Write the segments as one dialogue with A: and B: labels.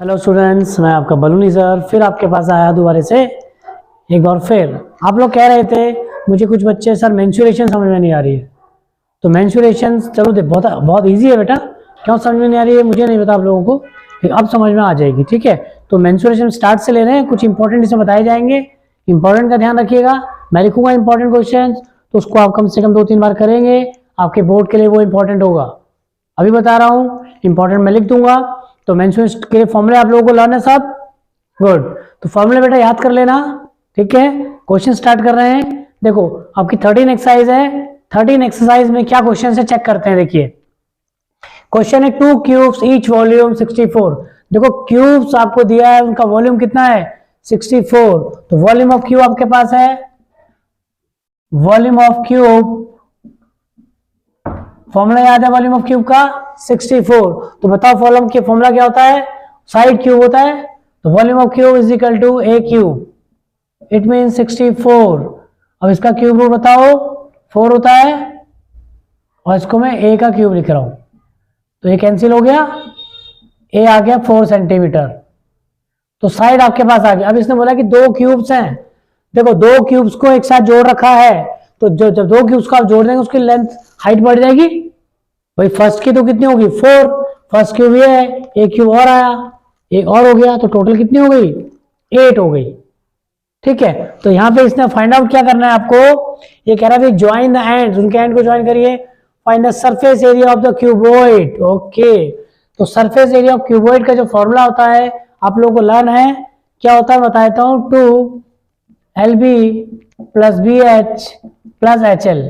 A: Hello students, मैं आपका Baluni sir फिर आपके पास आया दोबारा से एक बार फिर। आप लोग कह रहे थे मुझे कुछ बच्चे सर मेंस्ट्रुएशन समझ में नहीं आ रही है। तो मेंस्ट्रुएशन चलो बहुत बहुत इजी है बेटा, क्यों समझ में नहीं आ रही है मुझे नहीं पता आप लोगों को, लेकिन अब समझ में आ जाएगी। ठीक है, तो मेंस्ट्रुएशन स्टार्ट से ले रहे हैं, कुछ इंपॉर्टेंट इसमें बताए जाएंगे। इंपॉर्टेंट का ध्यान रखिएगा, मैं लिखूंगा इंपॉर्टेंट क्वेश्चन तो उसको आप कम से कम 2-3 बार करेंगे, आपके बोर्ड के लिए वो इंपॉर्टेंट होगा। अभी बता रहा हूँ इंपॉर्टेंट मैं लिख दूंगा। तो मेंस्ट्रुएशन के फॉर्मूले आप लोगों को लर्न है सब, गुड। तो फॉर्मूले बेटा याद कर लेना, ठीक है। क्वेश्चन स्टार्ट कर रहे हैं। देखो आपकी 13 एक्सरसाइज है, 13 एक्सरसाइज में क्या क्वेश्चन है चेक करते हैं। देखिए क्वेश्चन है 2 क्यूब्स ईच वॉल्यूम 64। देखो क्यूब्स आपको दिया है, उनका वॉल्यूम कितना है 64। तो वॉल्यूम ऑफ क्यूब आपके पास है, वॉल्यूम ऑफ क्यूब फॉर्मूला याद है वॉल्यूम ऑफ क्यूब का 64। तो बताओ वॉल्यूम की फॉर्मूला क्या होता है, साइड क्यूब होता है। तो volume of cube is equal to a cube, it mean 64। अब इसका क्यूब रूट बताओ 4 होता है, और इसको मैं ए का क्यूब लिख रहा हूं, तो ये कैंसिल हो गया, ए आ गया 4 सेंटीमीटर। तो साइड आपके पास आ गया। अब इसने बोला कि 2 क्यूब्स हैं, देखो 2 क्यूब्स को एक साथ जोड़ रखा है, तो जब 2 क्यूब्स को आप जोड़ देंगे उसकी लेंथ हाइट बढ़ जाएगी। भाई फर्स्ट की तो कितनी होगी 4, फर्स्ट क्यूब ये है, एक क्यूब और आया, एक और हो गया, तो टोटल कितनी हो गई 8 हो गई। ठीक है, तो यहाँ पे इसने फाइंड आउट क्या करना है आपको, ये कह रहा है ज्वाइन द एंड्स, उनके एंड को ज्वाइन करिए, find the surface area of the cuboid. Okay, तो सरफेस एरिया ऑफ क्यूबॉइड का जो फॉर्मूला होता है आप लोगों को लर्न है, क्या होता है बता देता हूं, 2LB plus BH plus HL,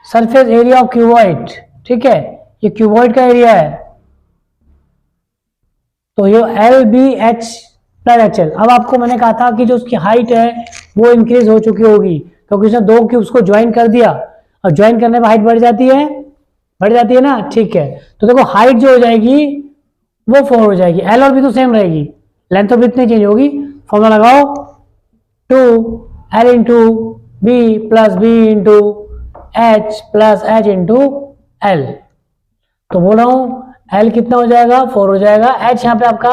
A: surface area of cuboid. ठीक है, ये क्यूबॉइड का एरिया है, तो ये LBH प्लस HL। अब आपको मैंने कहा था कि जो उसकी हाइट है वो इंक्रीज हो चुकी होगी, क्योंकि उसने 2 क्यूब्स को ज्वाइन कर दिया, और ज्वाइन करने पर हाइट बढ़ जाती है ना। ठीक है, तो देखो हाइट जो हो जाएगी वो 4 हो जाएगी, L और B तो सेम रहेगी, लेंथ तो इतनी चेंज होगी। फॉर्मूला लगाओ 2L into B plus B into H plus H into L। तो बोल रहा हूं L कितना हो जाएगा 4 हो जाएगा, H यहाँ पे आपका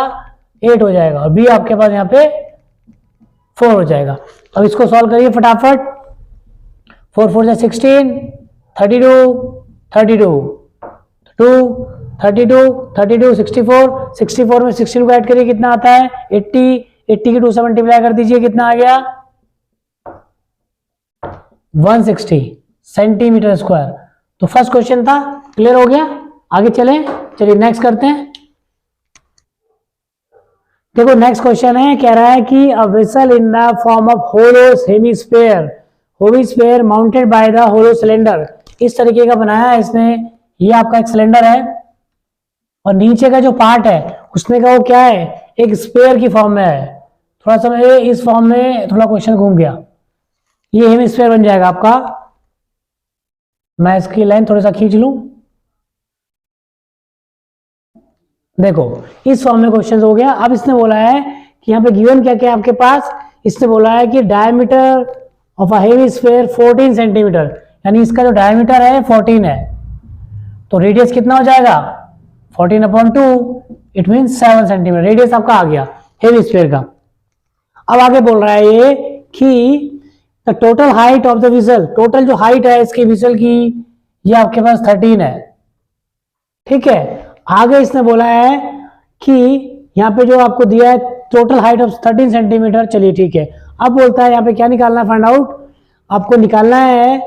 A: 8 हो जाएगा, और B आपके पास यहाँ पे 4 हो जाएगा। अब इसको सॉल्व करिए फटाफट, 4 4 16, 32 32 2 32 32 64, 64 में 16 को ऐड करिए कितना आता है 80, 80 की 2 से मल्टीप्लाई कर दीजिए कितना आ गया 160 सेंटीमीटर स्क्वायर। तो फर्स्ट क्वेश्चन था, क्लियर हो गया। आगे चलिए नेक्स्ट करते हैं। देखो नेक्स्ट क्वेश्चन है, कह रहा है कि a vessel in the form of hollow hemisphere mounted by the hollow cylinder, इस तरीके का बनाया है इसने। ये आपका एक सिलेंडर है, और नीचे का जो पार्ट है उसमें का वो क्या है, एक स्पेयर की फॉर्म में है। थोड़ा सा इस फॉर्म में थोड़ा क्वेश्चन घूम गया, ये हेमिस्फीयर बन जाएगा आपका। मैं इसकी लाइन थोड़ा सा खींच लूं, देखो इस फॉर्म में क्वेश्चन हो गया। अब इसने बोला है कि यहाँ पे गिवन क्या क्या आपके पास, इसने बोला है कि diameter of a hemisphere 14 centimetre, यानी इसका जो डायमीटर है 14 है, तो रेडियस कितना हो जाएगा 14/2, इट मीन 7 सेंटीमीटर रेडियस आपका आ गया हेमिस्फीयर का। अब आगे बोल रहा है ये कि the total height of the whistle, total जो हाइट है इसकी विसल की ये आपके पास 13 है। ठीक है, आगे इसने बोला है कि यहाँ पे जो आपको दिया है टोटल हाइट ऑफ 13 सेंटीमीटर। चलिए ठीक है, अब बोलता है यहाँ पे क्या निकालना है, फाइंड आउट आपको निकालना है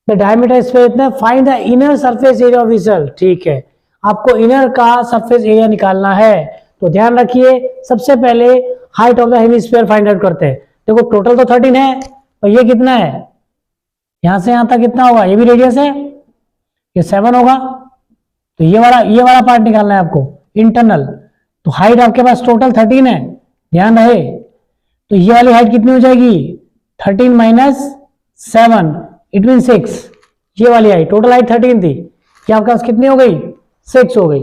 A: द डायमीटर स्पेयर इतना, find the inner surface area of whistle. ठीक है, आपको इनर का सरफेस एरिया निकालना है। तो ध्यान रखिए सबसे पहले height of the hemisphere find out करते हैं। देखो टोटल तो 13 है, और ये कितना है यहां से यहां तक कितना होगा, ये भी रेडियस है, ये 7 होगा। तो ये वाला पार्ट निकालना है आपको इंटरनल। तो हाइट आपके पास टोटल 13 है, ध्यान रहे। तो ये वाली हाइट कितनी हो जाएगी 13 माइनस 7, इट मीन 6। ये वाली हाइट टोटल हाइट 13 थी, ये आपके पास कितनी हो गई 6 हो गई।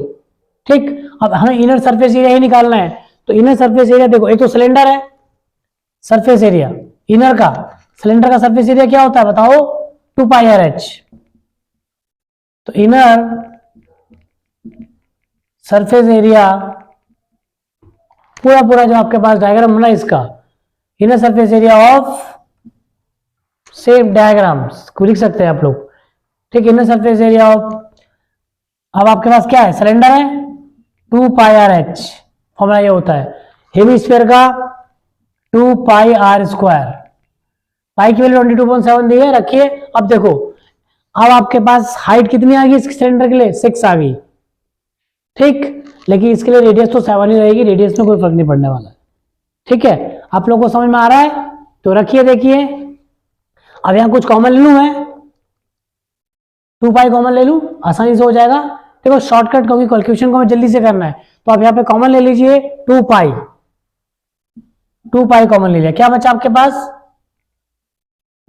A: ठीक, अब हमें इनर सरफेस एरिया ही निकालना है। तो इनर सरफेस एरिया देखो, एक तो सिलेंडर है, सरफेस एरिया इनर का, सिलेंडर का सरफेस एरिया क्या होता है बताओ 2πRH। तो इनर सरफेस एरिया पूरा पूरा जो आपके पास डायग्राम बना इसका inner surface area of same diagrams को लिख सकते हैं आप लोग, ठीक। इनर सरफेस एरिया ऑफ, अब आपके पास क्या है, सिलेंडर है, 2 पाई आर एच, फॉर्मूला ये होता है। हेमिस्फीयर का 2 पाई आर स्क्वायर, पाई की वैल्यू 22.7 दी है, रखिए। अब देखो, अब आपके पास हाइट कितनी आ गई इस सिलेंडर के लिए, 6 आ गई, ठीक। लेकिन इसके लिए रेडियस तो 7 ही रहेगी, रेडियस में कोई फर्क नहीं पड़ने वाला, ठीक है। आप लोगों को समझ में आ रहा है, तो रखिए। देखिए अब यहां कुछ कॉमन ले लूं मैं, 2 पाई कॉमन ले लूं, आसानी से हो जाएगा। देखो शॉर्टकट, क्योंकि कैलकुलेशन को हमें जल्दी से करना है, तो आप यहां पे कॉमन ले लीजिए 2 पाई, 2 पाई कॉमन ले लिया, क्या बचा आपके पास,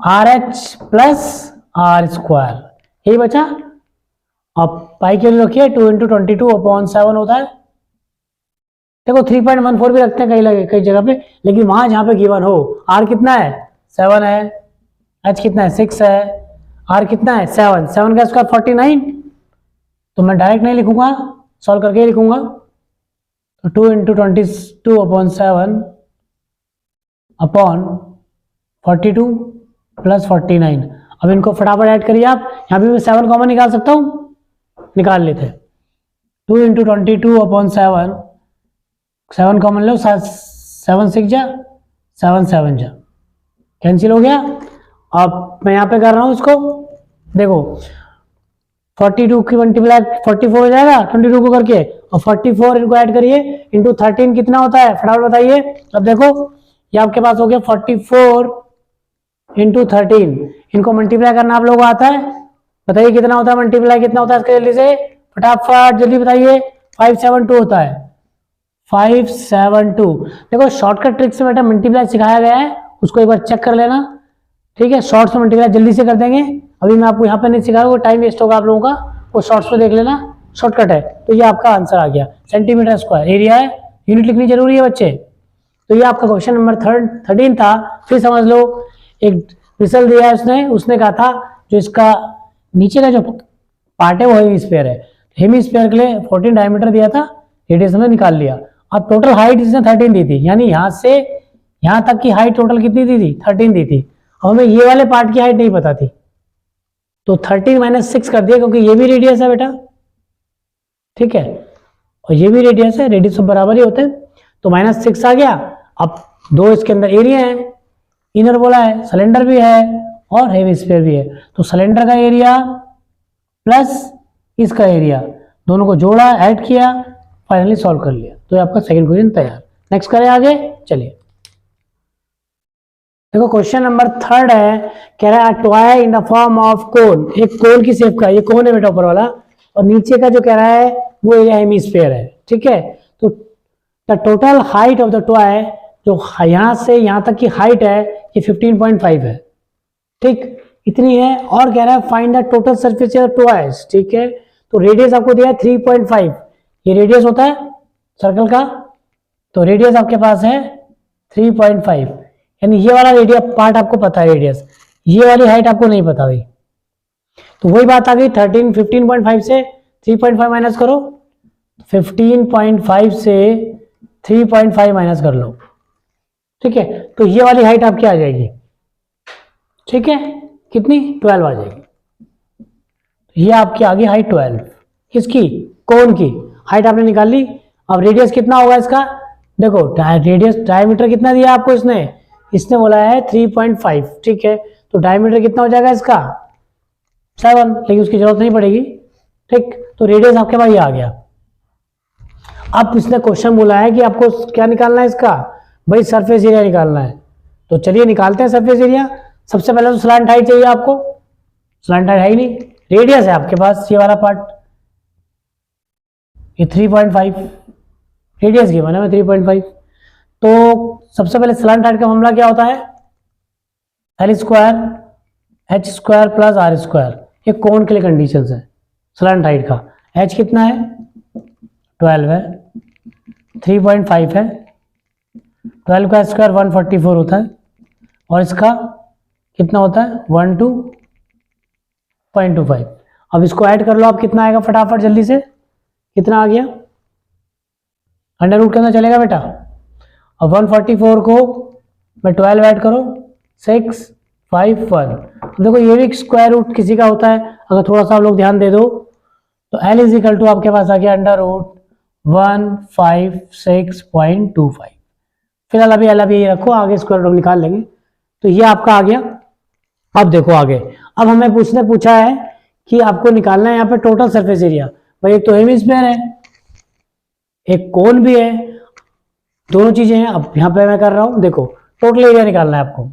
A: R H plus R square, यही बचा। अब पाई के लिए रखिए 2 × 22/7 होता है। देखो 3.14 भी रखते हैं कई जगह पे, लेकिन वहां जहां पे गिवन हो, आर कितना है 7 है, एच कितना है 6 है, आर कितना है 7, 7 का स्क्वायर 49, तो मैं डायरेक्ट नहीं लिखूंगा, सॉल्व करके ही लिखूंगा। तो 2 × 22/7 अपॉन 42 प्लस 49। अब इनको फटाफट ऐड करिए आप, यहाँ भी मैं 7 कॉमन निकाल सकता हूँ, निकाल लेते हैं। 2 × 22/7, 7 कॉमन लो, 7 6 जा, 7 7 जा, कैंसिल हो गया। अब मैं यहाँ पे कर रहा हूँ इसको, देखो 42 की मल्टीप्लाई 44 हो जाएगा 22 को करके, और 44 इनको ऐड करिए इंटू 13 कितना होता है, फटाफट बताइए। अब देखो ये आपके पास हो गया 44 इंटू 13, इनको मल्टीप्लाई करना आप लोगों को आता है, बताइए कितना होता है, मल्टीप्लाई कितना होता है इसके, जल्दी से फटाफट जल्दी बताइए। 572 होता है, 572। देखो शॉर्टकट ट्रिक से बेटा मल्टीप्लाई सिखाया गया है, उसको एक बार चेक कर लेना, ठीक है। शॉर्ट्स में मल्टीप्लाई जल्दी से कर देंगे, अभी मैं आपको यहाँ पे नहीं सिखा रहा हूँ, टाइम वेस्ट होगा आप लोगों का, वो शॉर्ट्स में देख लेना, शॉर्टकट है। तो ये आपका आंसर आ गया, सेंटीमीटर स्क्वायर एरिया है, यूनिट लिखनी जरूरी है बच्चे। तो ये आपका क्वेश्चन नंबर 13 था। फिर समझ लो, एक रिजल्ट दिया है उसने कहा था जो इसका नीचे का जो पार्ट है वो हेमिस्फीयर है, हेमिस्फीयर के लिए 14 डायमीटर दिया था, रेडियस में निकाल लिया। अब टोटल हाइट इसने 13 दी थी, यानी यहाँ से यहाँ तक की हाइट टोटल कितनी दी थी, 13 दी थी। अब हमें ये वाले पार्ट की हाइट नहीं पता थी, तो 13 - 6 कर दिया, क्योंकि ये भी रेडियस है बेटा, ठीक है, और ये भी रेडियस है, रेडियस बराबर ही होते हैं, तो -6 आ गया। अब दो इसके अंदर एरिया है, इनर बोला है, सिलेंडर भी है और हेमिस्फीयर भी है, तो सिलेंडर का एरिया प्लस इसका एरिया दोनों को जोड़ा, ऐड किया, फाइनली सॉल्व कर लिया। तो ये आपका सेकंड क्वेश्चन तैयार। नेक्स्ट करें आगे, चलिए। देखो क्वेश्चन नंबर 3 है, कह रहा है toy in the form of cone, एक कोन की शेप का, ये कोन है बेटा ऊपर वाला, और नीचे का जो कह रहा है वो एरिया हेमिस्फीयर है, ठीक है। तो the total height of the toy, जो यहां से यहां तक की हाइट है ये 15.5 है, ठीक, इतनी है। और कह रहा है find the total surface of toys, ठीक है। तो रेडियस आपको दिया है 3.5, ये रेडियस होता है सर्कल का, तो रेडियस आपके पास है 3.5, यानी ये वाला रेडियस पार्ट आपको पता है रेडियस, ये वाली हाइट आपको नहीं पता भाई। तो वही बात आ गई, 15.5 से 3.5 माइनस करो, 15.5 से 3.5 माइनस कर लो, ठीक है। तो ये वाली हाइट आपकी आ जाएगी, ठीक है, कितनी 12 आ जाएगी। ये आपकी आ गई हाइट 12, किसकी, कोन की हाइट आपने निकाल ली। अब रेडियस कितना होगा इसका, देखो रेडियस डायमीटर कितना दिया आपको इसने बोला है 3.5, ठीक है। तो डायमीटर कितना हो जाएगा इसका 7, लेकिन उसकी जरूरत नहीं पड़ेगी, ठीक। तो रेडियस आपके पास ये आ गया। अब इसने क्वेश्चन बोला है कि आपको क्या निकालना है इसका, भाई सरफेस एरिया निकालना है। तो चलिए निकालते हैं सरफेस एरिया। सबसे पहले तो स्लैंट हाइट चाहिए आपको, स्लैंट हाइट है ही नहीं, रेडियस है आपके पास ये वाला पार्ट, ये 3.5 रेडियस गिवन है 3.5। तो सबसे पहले स्लैंट हाइट का मामला क्या होता है, L² H² प्लस R², ये कोन के लिए कंडीशन है स्लैंट हाइट का। H कितना है 12 है, 3.5 है, 12 का स्क्वायर 144 होता है, और इसका कितना होता है 12.25। अब इसको ऐड कर लो आप, कितना आएगा फटाफट जल्दी से, कितना आ गया, अंडर रूट के अंदर चलेगा बेटा, और 144 को मैं 12 ऐड करो 6 5 1। देखो ये भी स्क्वायर रूट किसी का होता है, अगर थोड़ा सा आप लोग ध्यान दे दो तो L इज इक्वल टू आपके पास आ गया अंडर रूट 156.25। फिलहाल अभी L अभी रखो, आगे स्क्वायर रूट निकाल लेंगे। तो ये आपका आ गया। अब देखो आगे, अब हमें पूछा है कि आपको निकालना है यहाँ पे टोटल सरफेस एरिया। भाई एक तो हेमिस्फीयर है, एक कोन भी है, दोनों चीजें हैं। अब यहाँ पे मैं कर रहा हूं, देखो टोटल एरिया निकालना है आपको,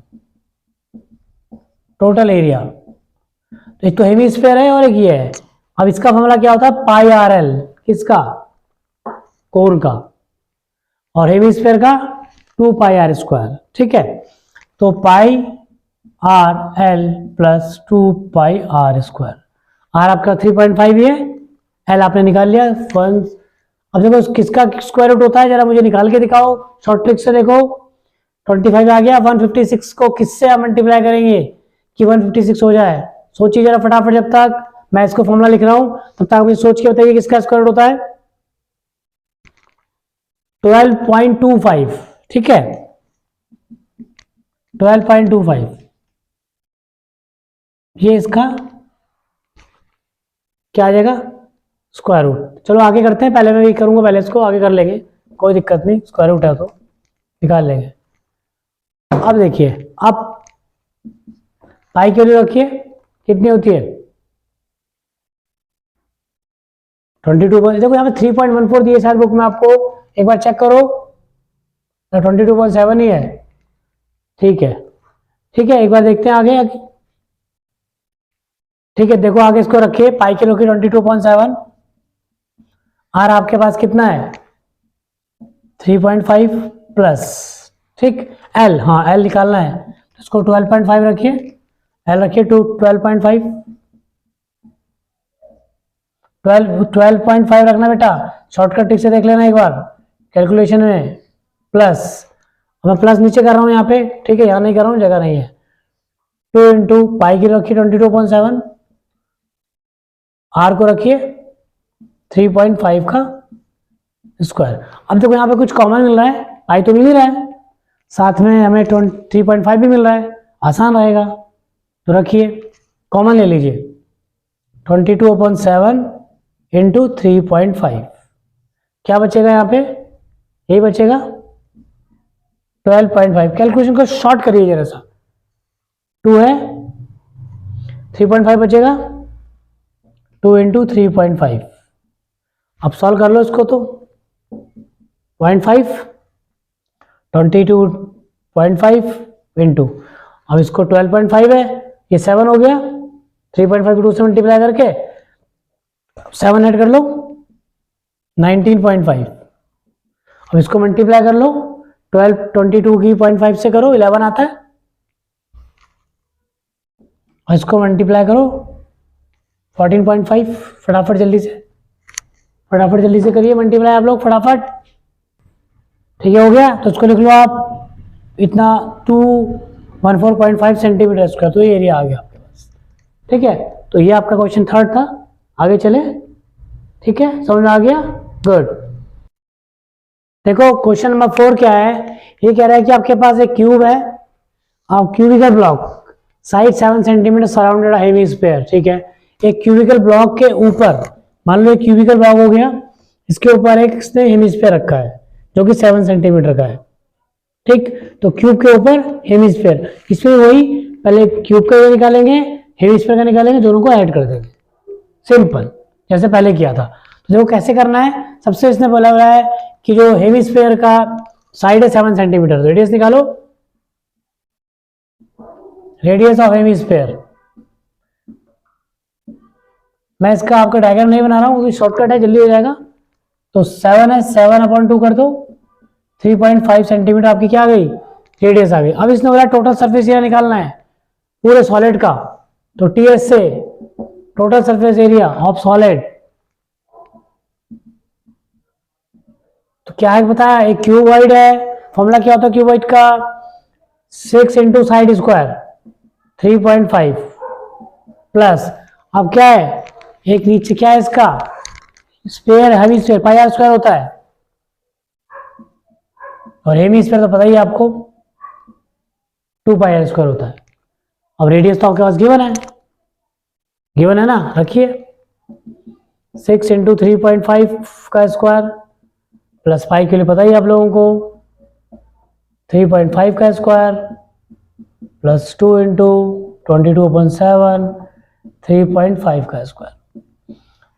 A: टोटल एरिया। तो एक तो हेमिस्फीयर है और एक ये है। अब इसका फॉर्मूला क्या होता है, पाई आर एल, किसका, कोन का, और हेमिस्फीयर का 2 पाई आर स्क्वायर। ठीक है, तो pi R L plus 2 pi are square. R आपका 3.5 है, एल आपने निकाल लिया 1। अब देखो किसका स्क्वायर रूट होता है, जरा मुझे निकाल के दिखाओ शॉर्ट ट्रिक से। देखो 25 आ गया, 156 को किससे आप मल्टीप्लाई करेंगे कि 156 हो जाए। सोचिए जरा फटाफट, जब तक मैं इसको फॉर्मूला लिख रहा हूं तब तक मुझे सोच के बताइए किसका स्क्वायर रूट होता है, 12.25। ठीक है, 12.25 ये इसका क्या आ जाएगा, स्क्वायर रूट। चलो आगे करते हैं, पहले मैं ये करूंगा, पहले इसको आगे कर लेंगे, कोई दिक्कत नहीं, स्क्वायर रूट है तो निकाल लेंगे। अब देखिए, अब पाई की वैल्यू रखिए, कितनी होती है 22। देखो यहाँ पे 3.14 दिए शायद बुक में आपको, एक बार चेक करो, 22.7 ही है। ठीक है, ठीक है, एक बार देखते हैं आगे। ठीक है, देखो आगे इसको रखिए, पाई की रखिए 22.7। आर आपके पास कितना है 3.5 प्लस, ठीक, एल, हाँ एल निकालना है, तो इसको 12.5 रखिए, एल रखिए 12.5, 12.5 रखना बेटा। शॉर्टकट ट्रिक से देख लेना एक बार कैलकुलेशन में, प्लस, मैं प्लस नीचे कर रहा हूँ यहाँ पे, ठीक है, यहाँ नहीं कर रहा हूँ, जगह नहीं है। 2 इंटू पाई की रखिए 22.7, आर को रखिए 3.5 का स्क्वायर। अब देखो यहाँ पे कुछ कॉमन मिल रहा है, पाई तो मिल ही रहा है, साथ में हमें 3.5 भी मिल रहा है, आसान रहेगा। तो रखिए, कॉमन ले लीजिए, 22/7 इंटू 3.5, क्या बचेगा यहाँ पे, यही बचेगा 12.5। कैलकुलेशन को शॉर्ट करिए जरा सा, 2 है, 3.5 बचेगा, 2 इंटू 3.5। अब सॉल्व कर लो इसको, तो 0.5, 22.5 इंटू, अब इसको 12.5 है, ये 7 हो गया, 3.5 को 2 से मल्टीप्लाई करके 7 ऐड कर लो 19.5। अब इसको मल्टीप्लाई कर लो 22 की 0.5 से करो, 11 आता है, और इसको मल्टीप्लाई करो 14.5। फटाफट जल्दी से, फटाफट जल्दी से करिए मल्टीप्लाई आप लोग, फटाफट। ठीक है, हो गया, तो इसको लिख लो आप, इतना 214.5 सेंटीमीटर स्क्वायर, तो ये एरिया आ गया आपके पास। ठीक है, तो ये आपका क्वेश्चन 3rd था, आगे चले। ठीक है, समझ में आ गया, गुड। देखो क्वेश्चन नंबर 4 क्या है, ये कह रहा है कि आपके पास एक क्यूब है, आप cubical block, side 7 centimetre surrounded hemisphere. ठीक है, एक क्यूबिकल ब्लॉक के ऊपर, मान लो एक क्यूबिकल ब्लॉक हो गया, इसके ऊपर एक इसने हेमिस्फीयर रखा है जो कि 7 सेंटीमीटर का है। ठीक, तो क्यूब के ऊपर हेमिस्फीयर, इसमें वही पहले क्यूब का निकालेंगे, हेमिस्फीयर का निकालेंगे, दोनों को ऐड कर देंगे, सिंपल, जैसे पहले किया था। तो देखो कैसे करना है, सबसे इसने बोला हुआ है कि जो हेमिस्फीयर का साइड है 7 सेंटीमीटर, रेडियस निकालो, रेडियस ऑफ हेमिस्फीयर। मैं इसका आपका डायग्राम नहीं बना रहा हूँ क्योंकि शॉर्टकट है, जल्दी हो जाएगा। तो 7 है, 7/2 कर दो, 3.5 सेंटीमीटर आपकी क्या आ गई, रेडियस आ गई। अब इसने बोला टोटल सरफेस एरिया निकालना है पूरे सॉलिड का, तो टीएस से total surface area of solid, तो क्या है बताया, एक क्यूबॉइड है, फॉर्मूला क्या होता है क्यूबॉइड का, 6 इंटू साइड स्क्वायर 3.5 प्लस, अब क्या है, एक नीचे क्या है इसका square, hemi square, pi are square होता है, और हेमिस्फीयर तो पता ही है आपको 2 पाई आर स्क्वायर होता है। अब रेडियस तो आपके पास गिवन है ना, रखिए 6 इंटू 3.5 का स्क्वायर प्लस पाई के लिए पता ही आप लोगों को 3.5 का स्क्वायर प्लस 2 इंटू 22/7 3.5 का स्क्वायर।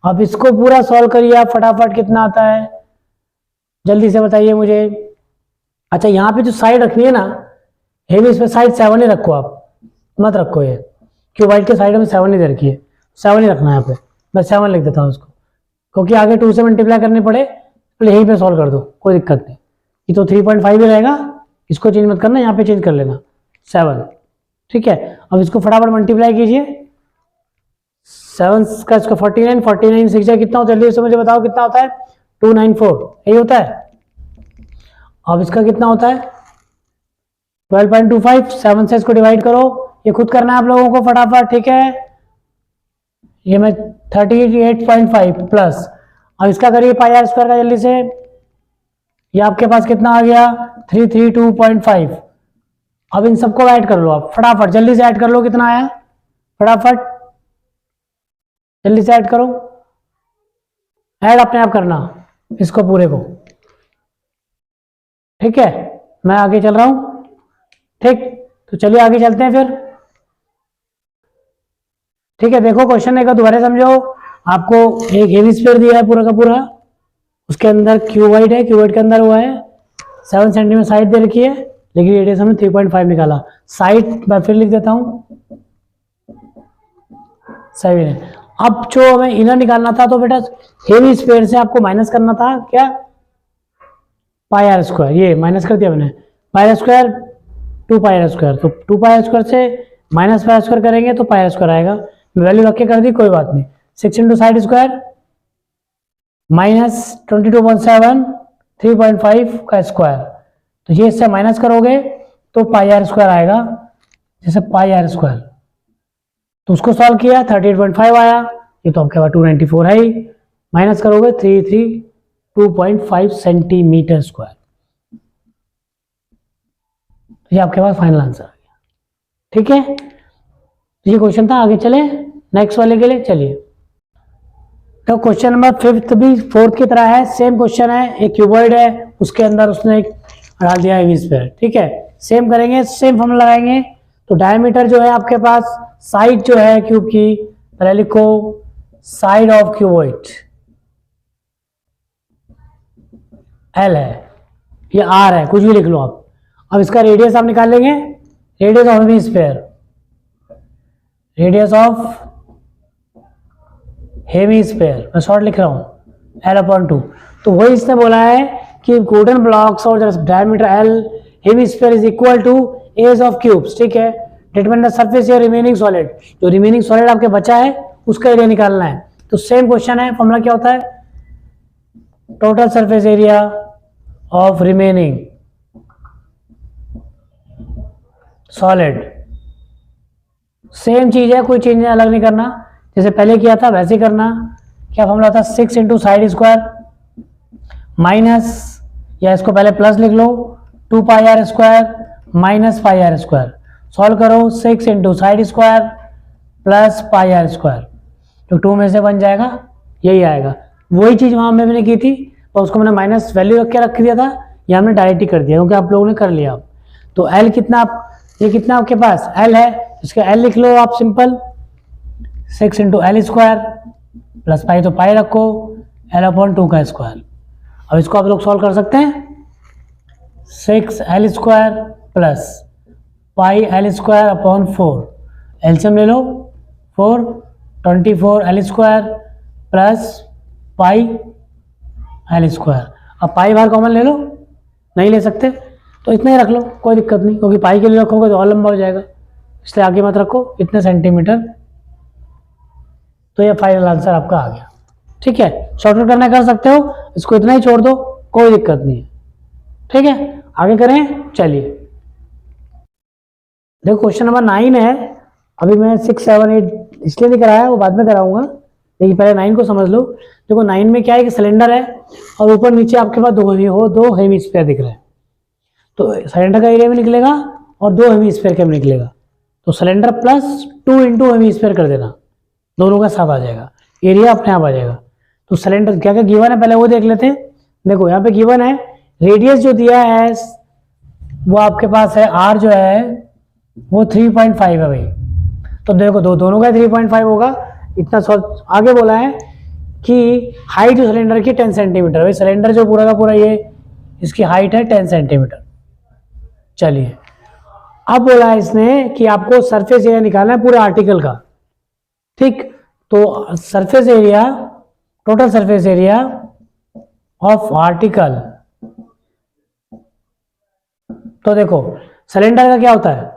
A: अब इसको पूरा सॉल्व करिए आप फटाफट, कितना आता है जल्दी से बताइए मुझे। अच्छा यहाँ पे जो साइड रखनी है ना हेवी, इस पे साइड 7 ही रखो, आप मत रखो ये क्यूबॉइड के साइड में 7 ही दे रखी है, 7 ही रखना है यहाँ पे। मैं 7 लिख देता हूँ उसको, क्योंकि आगे 2 से मल्टीप्लाई करनी पड़े तो यहीं पे सॉल्व कर दो, कोई दिक्कत नहीं। ये तो 3.5 ही रहेगा, इसको चेंज मत करना, यहाँ पे चेंज कर लेना 7, ठीक है। अब इसको फटाफट मल्टीप्लाई कीजिए, 7 का इसका 49, 49 6 कितना होता है, जल्दी से मुझे बताओ कितना होता है, 294, यही होता है। अब इसका कितना होता है 12.25, 7 से इसको डिवाइड करो, ये खुद करना है आप लोगों को फटाफट, ठीक है। ये मैं 38.5 प्लस, अब इसका करिए पाई आर स्क्वायर का जल्दी से, ये आपके पास कितना आ गया 332.5। अब इन सबको ऐड कर लो आप फटाफट, जल्दी से ऐड कर लो, कितना आया फटाफट जल्दी से ऐड करो, ऐड अपने आप करना इसको पूरे को, ठीक है। मैं आगे चल रहा हूं, ठीक, तो चलिए आगे चलते हैं फिर, ठीक है। देखो क्वेश्चन एक दोबारा समझो, आपको एक हेवी स्फीयर दिया है पूरा का पूरा, उसके अंदर क्यूबॉइड है, क्यूबॉइड के अंदर हुआ है 7 सेंटीमीटर साइड दे रखी है, लेकिन रेडियस हमने 3.5 निकाला। साइड मैं फिर लिख देता हूं 7 है। अब जो हमें इनर निकालना था तो बेटा हेवी स्फीयर से आपको माइनस करना था क्या, पाई आर स्क्वायर, ये माइनस कर दिया मैंने, pi are square 2 pi are square, तो 2 पाई आर स्क्वायर से माइनस पाई आर स्क्वायर करेंगे तो पाई आर स्क्वायर आएगा, वैल्यू रख के कर दी कोई बात नहीं। 6 इंटू साइड स्क्वायर माइनस 22.7 3.5 का स्क्वायर, तो ये इससे माइनस करोगे तो पाई आर स्क्वायर आएगा, जैसे पाई आर स्क्वायर, तो उसको सॉल्व किया 38.5 आया, ये तो आपके पास 294 है ही, माइनस करोगे 332.5 सेंटीमीटर स्क्वायर, तो ये आपके पास फाइनल आंसर आ गया, ठीक है। तो ये क्वेश्चन था, आगे चले नेक्स्ट वाले के लिए, चलिए। तो क्वेश्चन नंबर 5 भी 4th की तरह है, सेम क्वेश्चन है, एक क्यूबॉइड है उसके अंदर उसने एक डाल दिया हेवी स्फीयर, ठीक है। सेम करेंगे, सेम फॉर्मूला लगाएंगे, तो डायमीटर जो है आपके पास, साइड जो है क्यूब की, पहले लिखो साइड ऑफ क्यूबॉइड एल है, ये आर है, कुछ भी लिख लो आप। अब इसका रेडियस आप निकाल लेंगे, radius of hemi sphere, radius of hemi sphere मैं शॉर्ट लिख रहा हूं L/2, तो वही इसने बोला है कि गोल्डन ब्लॉक्स और diameter L hemi sphere is equal to edge of cubes, ठीक है। डिटरमाइन द सरफेस या रिमेनिंग सॉलिड, जो रिमेनिंग सॉलिड आपके बचा है उसका एरिया निकालना है। तो सेम क्वेश्चन है, फॉर्मूला क्या होता है, total surface area of remaining solid, same चीज है, कोई चेंज अलग नहीं करना, जैसे पहले किया था वैसे करना। क्या फॉर्मूला था 6 इंटू साइड स्क्वायर माइनस, या इसको पहले प्लस लिख लो 2 pi are square minus pi are square, solve करो 6 into side square plus pi are square, तो 2 में से बन जाएगा, यही आएगा। वही चीज वहां में मैंने की थी और उसको मैंने माइनस वैल्यू रख के रख दिया था, ये हमने डायरेक्ट ही कर दिया क्योंकि आप लोगों ने कर लिया। तो एल कितना, ये कितना आपके पास एल है, इसका एल लिख लो आप simple, 6 into L square plus पाई, तो पाई रखो L/2 का स्क्वायर। अब इसको आप लोग सॉल्व कर सकते हैं, 6 L square plus pi L square upon 4, LCM ले लो 4, 24 L square plus pi L square. अब पाई बाहर कॉमन ले लो, नहीं ले सकते तो इतना ही रख लो, कोई दिक्कत नहीं, क्योंकि पाई के लिए रखोगे तो और लंबा हो जाएगा, इसलिए आगे मत रखो, इतने सेंटीमीटर। तो ये फाइनल आंसर आपका आ गया, ठीक है। शॉर्टकट करना कर सकते हो, इसको इतना ही छोड़ दो, कोई दिक्कत नहीं है, ठीक है। आगे करें, चलिए। देखो क्वेश्चन नंबर 9 है, अभी मैं 6 7 8 इसलिए नहीं कराया, वो बाद में कराऊंगा, लेकिन पहले 9 को समझ लो। देखो 9 में क्या है कि सिलेंडर है और ऊपर नीचे आपके पास दो हेमी स्फीयर दिख रहे हैं, तो सिलेंडर का एरिया भी निकलेगा और 2 हेमीस्फीयर का भी निकलेगा। तो सिलेंडर प्लस 2 इंटू हेमीस्फीयर कर देना, दोनों का साथ आ जाएगा, एरिया अपने आप आ जाएगा। तो सिलेंडर क्या क्या गिवन है पहले वो देख लेते हैं। देखो यहाँ पे गिवन है रेडियस जो दिया है वो आपके पास है आर जो है वो 3.5 है भाई। तो देखो दोनों का 3.5 होगा इतना सॉल्व। आगे बोला है कि हाइट जो सिलेंडर की 10 सेंटीमीटर, भाई सिलेंडर जो पूरा का पूरा ये इसकी हाइट है 10 सेंटीमीटर। चलिए अब बोला है इसने कि आपको सरफेस एरिया निकालना है पूरे आर्टिकल का, ठीक। तो surface area, total surface area of article, तो देखो सिलेंडर का क्या होता है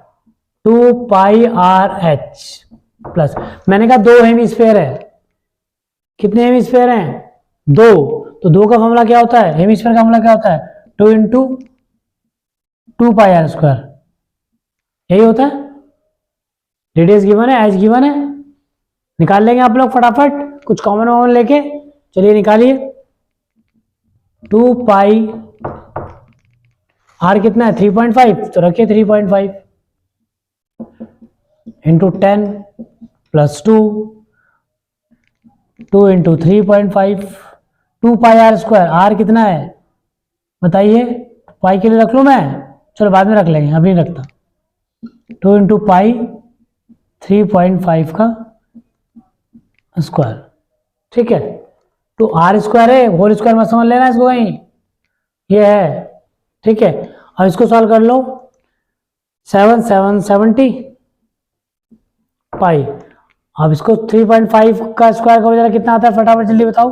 A: 2 पाई आर एच प्लस, मैंने कहा 2 हेमीस्फीयर है, कितने हेमीस्फीयर हैं 2, तो 2 का फॉर्मूला क्या होता है, हेमीस्फीयर का फॉर्मूला क्या होता है 2 इंटू 2 पाई आर स्क्वायर, यही होता है। रेडियस गिवन है, एच गिवन है, निकाल लेंगे आप लोग फटाफट कुछ कॉमन लेके। चलिए निकालिए, 2 पाई आर कितना है 3.5, तो रखिए 3.5 into 10 plus 2 into 3.5, 2 pi are square, r कितना है बताइए, पाई के लिए रख लूँ मैं, चलो बाद में रख लेंगे, अभी नहीं रखता। 2 इंटू पाई 3.5 का स्क्वायर, ठीक है। तो आर स्क्वायर है, होल स्क्वायर मत समझ लेना इसको कहीं, ये है, ठीक है। अब इसको सॉल्व कर लो, 7 7 70 पाई। अब इसको 3.5 का स्क्वायर करो जरा, कितना आता है फटाफट जल्दी बताओ।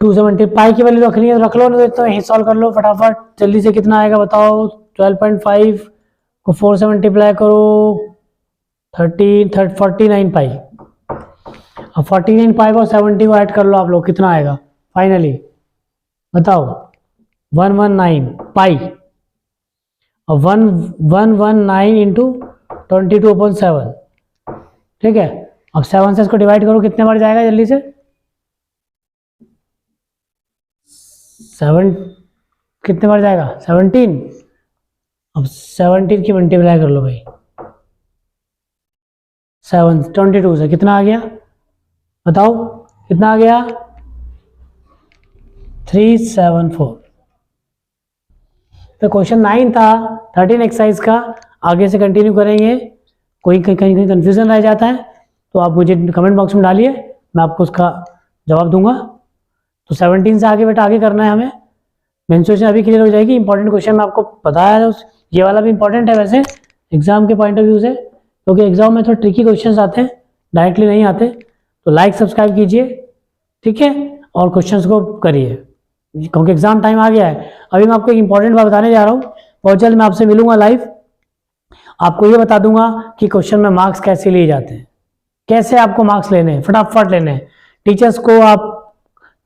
A: 270 पाई की वैल्यू रखनी है तो रख लो, नहीं तो यही सॉल्व कर लो फटाफट जल्दी से, कितना आएगा बताओ। 12.5 को 4 से मल्टीप्लाई करो 49 पाई। अब 49 पाई और 70 को ऐड कर लो आप लोग, कितना आएगा फाइनली बताओ 119 पाई। और 119 इंटू 22/7, ठीक है। अब 7 से इसको डिवाइड करो, कितने बार जाएगा जल्दी से, 7 कितने बार जाएगा 17। अब 17 की मल्टीप्लाई कर लो भाई, 7 22 से कितना आ गया बताओ, कितना आ गया 374। तो क्वेश्चन 9 था 13 एक्सरसाइज का, आगे से कंटिन्यू करेंगे। कोई कहीं कहीं कंफ्यूजन रह जाता है तो आप मुझे कमेंट बॉक्स में डालिए, मैं आपको उसका जवाब दूंगा। तो 17 से आगे बेटा आगे करना है हमें, मेंस्ट्रुएशन अभी क्लियर हो जाएगी। इंपॉर्टेंट क्वेश्चन मैं आपको बताया, ये वाला भी इंपॉर्टेंट है वैसे एग्जाम के पॉइंट ऑफ व्यू से, क्योंकि एग्जाम में थोड़ा ट्रिकी क्वेश्चंस आते हैं, डायरेक्टली नहीं आते। तो लाइक सब्सक्राइब कीजिए, ठीक है, और क्वेश्चंस को करिए, क्योंकि एग्जाम टाइम आ गया है। अभी मैं आपको एक इंपॉर्टेंट बात बताने जा रहा हूँ, बहुत जल्द मैं आपसे मिलूंगा लाइव, आपको ये बता दूंगा कि क्वेश्चन में मार्क्स कैसे लिए जाते हैं, कैसे आपको मार्क्स लेने हैं, फटाफट लेने हैं। टीचर्स को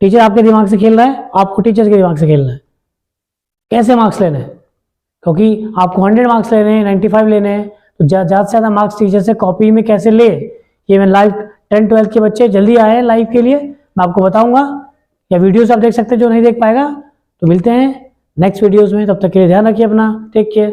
A: टीचर आपके दिमाग से खेल रहा है, आपको टीचर्स के दिमाग से खेलना है, कैसे मार्क्स लेने हैं, क्योंकि आपको 100 मार्क्स लेने हैं, 95 लेने हैं, तो ज़्यादा से ज़्यादा मार्क्स टीचर से कॉपी में कैसे ले, ये मैं लाइव 10-12 के बच्चे जल्दी आए लाइव के लिए, मैं आपको बताऊंगा, या वीडियोस आप देख सकते हैं जो नहीं देख पाएगा। तो मिलते हैं नेक्स्ट वीडियोस में, तब तक के लिए ध्यान रखिए अपना, टेक केयर।